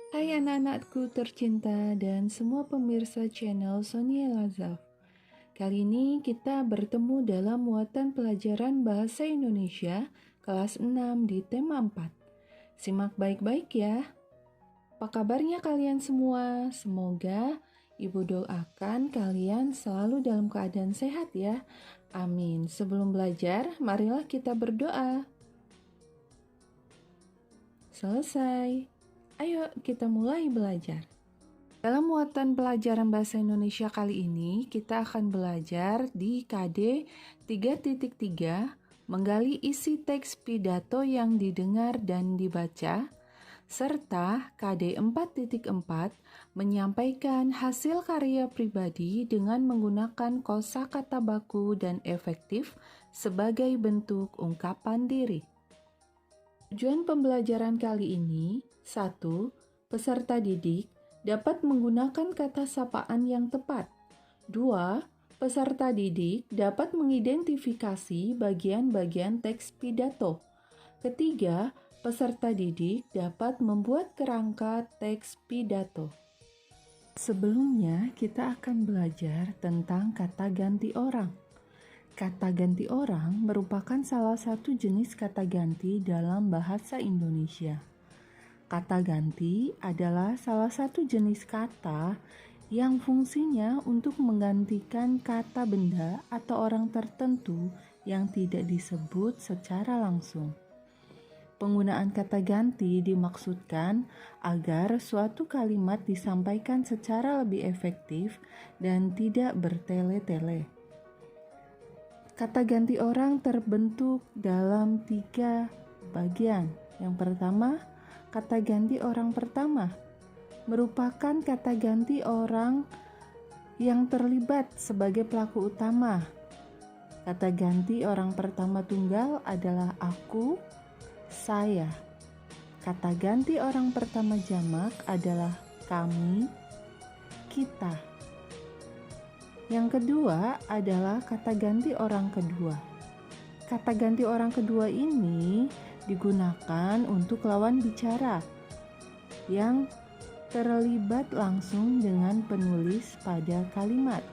Hai anak-anakku tercinta dan semua pemirsa channel Sonia Lazaf. Kali ini kita bertemu dalam muatan pelajaran Bahasa Indonesia kelas 6 di tema 4. Simak baik-baik ya. Apa kabarnya kalian semua? Semoga Ibu doakan kalian selalu dalam keadaan sehat ya. Amin. Sebelum belajar, marilah kita berdoa. Selesai. Ayo kita mulai belajar. Dalam muatan pelajaran Bahasa Indonesia kali ini, kita akan belajar di KD 3.3 menggali isi teks pidato yang didengar dan dibaca, serta KD 4.4 menyampaikan hasil karya pribadi dengan menggunakan kosakata baku dan efektif sebagai bentuk ungkapan diri. Tujuan pembelajaran kali ini, 1. Peserta didik dapat menggunakan kata sapaan yang tepat. 2. Peserta didik dapat mengidentifikasi bagian-bagian teks pidato. Ketiga, peserta didik dapat membuat kerangka teks pidato. Sebelumnya, kita akan belajar tentang kata ganti orang. Kata ganti orang merupakan salah satu jenis kata ganti dalam bahasa Indonesia. Kata ganti adalah salah satu jenis kata yang fungsinya untuk menggantikan kata benda atau orang tertentu yang tidak disebut secara langsung. Penggunaan kata ganti dimaksudkan agar suatu kalimat disampaikan secara lebih efektif dan tidak bertele-tele. Kata ganti orang terbentuk dalam 3 bagian. Yang pertama, kata ganti orang pertama merupakan kata ganti orang yang terlibat sebagai pelaku utama. Kata ganti orang pertama tunggal adalah aku, saya. Kata ganti orang pertama jamak adalah kami, kita. Yang kedua adalah kata ganti orang kedua. Kata ganti orang kedua ini digunakan untuk lawan bicara yang terlibat langsung dengan penulis pada kalimat.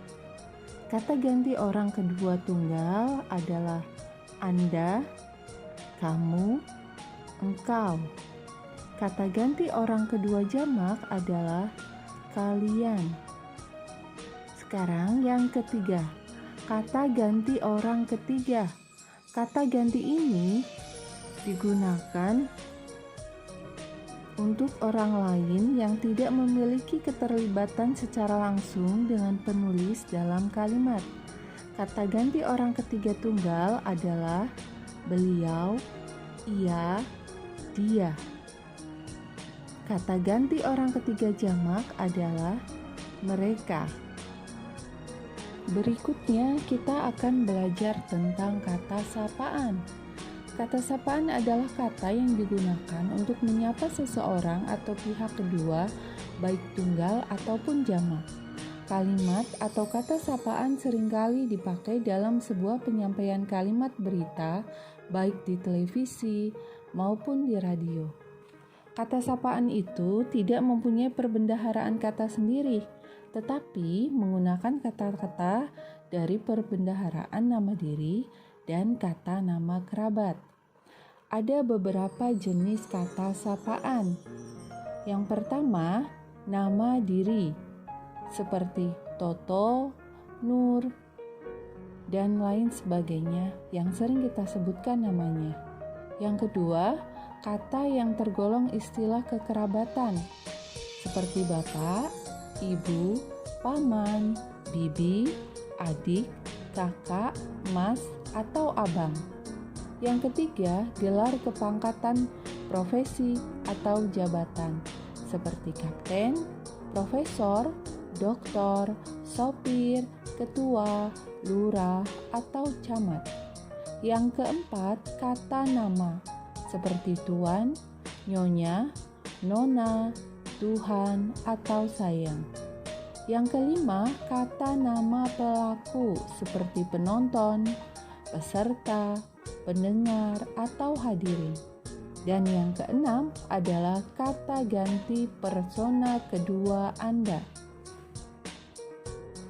Kata ganti orang kedua tunggal adalah Anda, kamu, engkau. Kata ganti orang kedua jamak adalah kalian. Sekarang yang ketiga, kata ganti orang ketiga. Kata ganti ini digunakan untuk orang lain yang tidak memiliki keterlibatan secara langsung dengan penulis dalam kalimat. Kata ganti orang ketiga tunggal adalah beliau, ia, dia. Kata ganti orang ketiga jamak adalah mereka. Berikutnya kita akan belajar tentang kata sapaan. Kata sapaan adalah kata yang digunakan untuk menyapa seseorang atau pihak kedua, baik tunggal ataupun jamak. Kalimat atau kata sapaan seringkali dipakai dalam sebuah penyampaian kalimat berita, baik di televisi maupun di radio. Kata sapaan itu tidak mempunyai perbendaharaan kata sendiri, tetapi menggunakan kata-kata dari perbendaharaan nama diri dan kata nama kerabat. Ada beberapa jenis kata sapaan. Yang pertama, nama diri, seperti Toto, Nur, dan lain sebagainya yang sering kita sebutkan namanya. Yang kedua, kata yang tergolong istilah kekerabatan, seperti bapak, ibu, paman, bibi, adik, kakak, mas, atau abang. Yang ketiga, gelar kepangkatan, profesi, atau jabatan, seperti kapten, profesor, doktor, sopir, ketua, lurah, atau camat. Yang keempat, kata nama, seperti tuan, nyonya, nona, Tuhan, atau sayang. Yang kelima, kata nama pelaku seperti penonton, peserta, pendengar, atau hadirin. Dan yang keenam adalah kata ganti persona kedua Anda.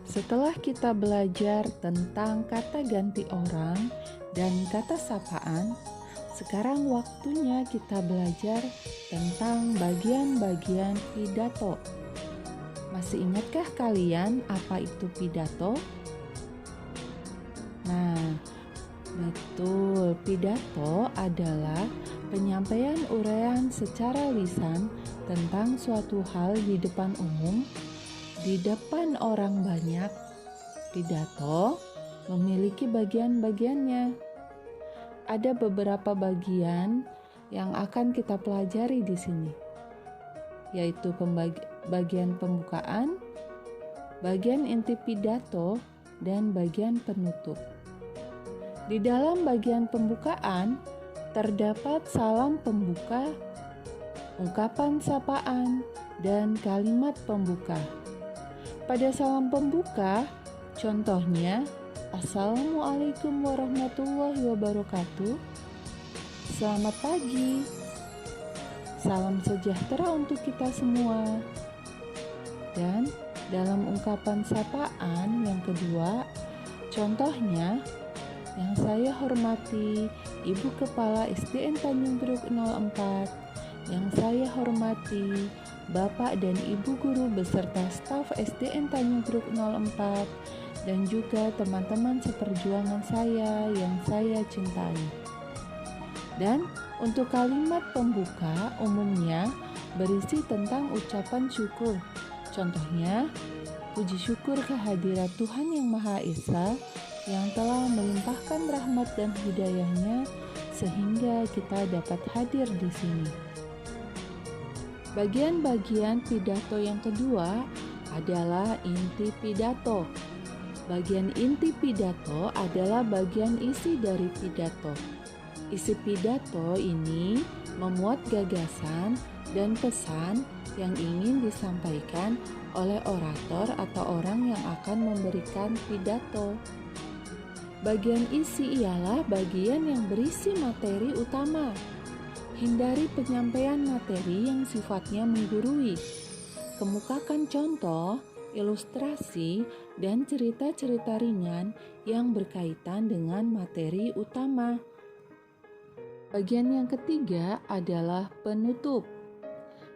Setelah kita belajar tentang kata ganti orang dan kata sapaan, sekarang waktunya kita belajar tentang bagian-bagian pidato. Masih ingatkah kalian apa itu pidato? Nah, betul, pidato adalah penyampaian uraian secara lisan tentang suatu hal di depan umum, di depan orang banyak. Pidato memiliki bagian-bagiannya. Ada beberapa bagian yang akan kita pelajari di sini, yaitu bagian pembukaan, bagian inti pidato, dan bagian penutup. Di dalam bagian pembukaan, terdapat salam pembuka, ungkapan sapaan, dan kalimat pembuka. Pada salam pembuka, contohnya, Assalamualaikum warahmatullahi wabarakatuh. Selamat pagi. Salam sejahtera untuk kita semua. Dan dalam ungkapan sapaan yang kedua, contohnya, yang saya hormati Ibu Kepala SDN Tanjung Priok 04, yang saya hormati Bapak dan Ibu Guru beserta staf SDN Tanjung Priok 04, dan juga teman-teman seperjuangan saya yang saya cintai. Dan untuk kalimat pembuka umumnya berisi tentang ucapan syukur. Contohnya, puji syukur kehadirat Tuhan Yang Maha Esa yang telah melimpahkan rahmat dan hidayahnya sehingga kita dapat hadir di sini. Bagian-bagian pidato yang kedua adalah inti pidato. Bagian inti pidato adalah bagian isi dari pidato. Isi pidato ini memuat gagasan dan pesan yang ingin disampaikan oleh orator atau orang yang akan memberikan pidato. Bagian isi ialah bagian yang berisi materi utama. Hindari penyampaian materi yang sifatnya menggurui. Kemukakan contoh, ilustrasi, dan cerita-cerita ringan yang berkaitan dengan materi utama. Bagian yang ketiga adalah penutup.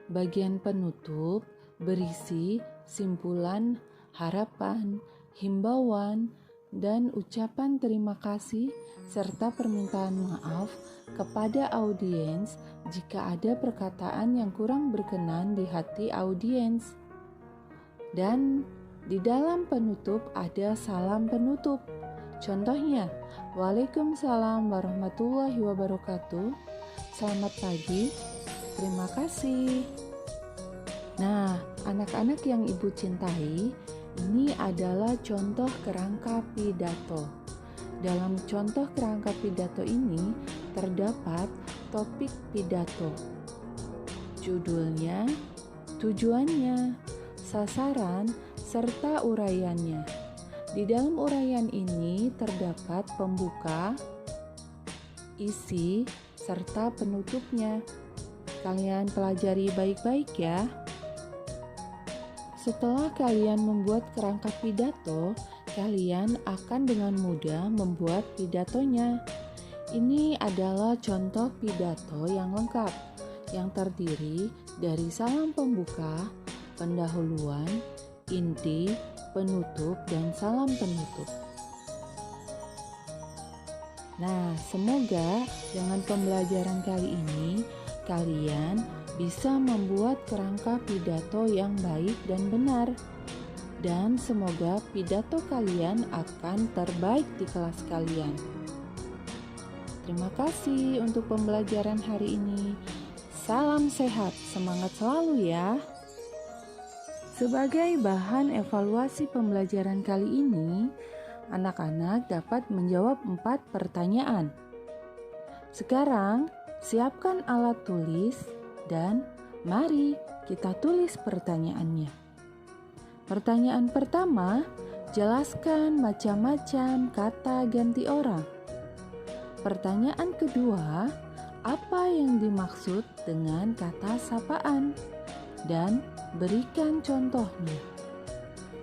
Bagian penutup berisi simpulan, harapan, himbauan, dan ucapan terima kasih serta permintaan maaf kepada audiens jika ada perkataan yang kurang berkenan di hati audiens. Dan di dalam penutup ada salam penutup. Contohnya, Waalaikumsalam warahmatullahi wabarakatuh. Selamat pagi. Terima kasih. Nah, anak-anak yang Ibu cintai, ini adalah contoh kerangka pidato. Dalam contoh kerangka pidato ini terdapat topik pidato, judulnya, tujuannya, sasaran, serta uraiannya. Di dalam uraian ini terdapat pembuka, isi, serta penutupnya. Kalian pelajari baik-baik ya. Setelah kalian membuat kerangka pidato, kalian akan dengan mudah membuat pidatonya. Ini adalah contoh pidato yang lengkap, yang terdiri dari salam pembuka, pendahuluan, inti, penutup, dan salam penutup. Nah, semoga dengan pembelajaran kali ini, kalian bisa membuat kerangka pidato yang baik dan benar. Dan semoga pidato kalian akan terbaik di kelas kalian. Terima kasih untuk pembelajaran hari ini. Salam sehat, semangat selalu ya. Sebagai bahan evaluasi pembelajaran kali ini, anak-anak dapat menjawab 4 pertanyaan. Sekarang, siapkan alat tulis dan mari kita tulis pertanyaannya. Pertanyaan pertama, jelaskan macam-macam kata ganti orang. Pertanyaan kedua, apa yang dimaksud dengan kata sapaan dan berikan contohnya.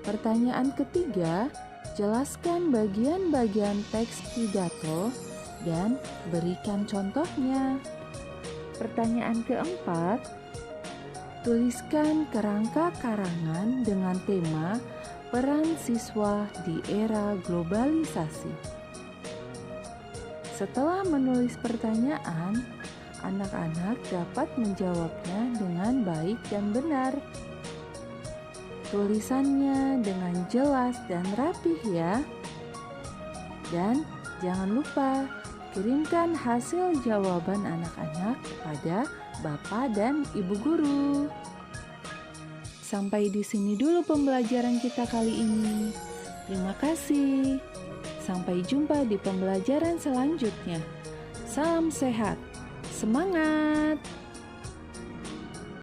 Pertanyaan ketiga, jelaskan bagian-bagian teks pidato dan berikan contohnya. Pertanyaan keempat, tuliskan kerangka karangan dengan tema peran siswa di era globalisasi. Setelah menulis pertanyaan, anak-anak dapat menjawabnya dengan baik dan benar. Tulisannya dengan jelas dan rapih ya. Dan jangan lupa kirimkan hasil jawaban anak-anak kepada Bapak dan Ibu guru. Sampai di sini dulu pembelajaran kita kali ini. Terima kasih. Sampai jumpa di pembelajaran selanjutnya. Salam sehat. Semangat!